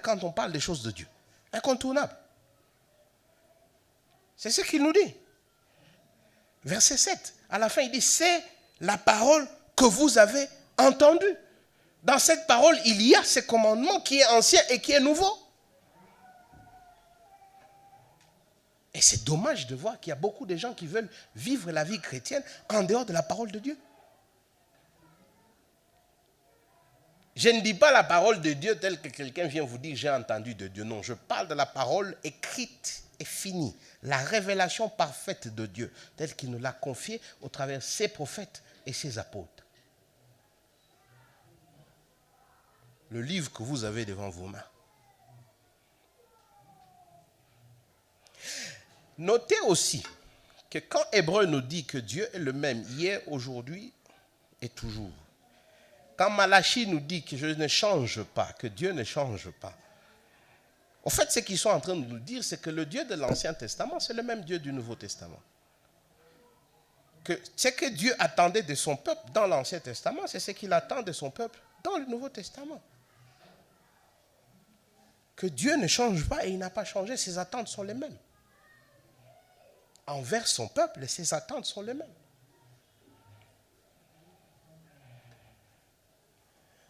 quand on parle des choses de Dieu. Incontournable. C'est ce qu'il nous dit. Verset 7. À la fin, il dit, c'est la parole que vous avez entendue. Dans cette parole, il y a ce commandement qui est ancien et qui est nouveau. Et c'est dommage de voir qu'il y a beaucoup de gens qui veulent vivre la vie chrétienne en dehors de la parole de Dieu. Je ne dis pas la parole de Dieu telle que quelqu'un vient vous dire j'ai entendu de Dieu. Non, je parle de la parole écrite et finie. La révélation parfaite de Dieu telle qu'il nous l'a confiée au travers de ses prophètes et ses apôtres. Le livre que vous avez devant vos mains. Notez aussi que quand Hébreu nous dit que Dieu est le même hier, aujourd'hui et toujours, quand Malachie nous dit que je ne change pas, que Dieu ne change pas, en fait, ce qu'ils sont en train de nous dire, c'est que le Dieu de l'Ancien Testament, c'est le même Dieu du Nouveau Testament. Que ce que Dieu attendait de son peuple dans l'Ancien Testament, c'est ce qu'il attend de son peuple dans le Nouveau Testament. Que Dieu ne change pas et il n'a pas changé, ses attentes sont les mêmes. Envers son peuple, ses attentes sont les mêmes.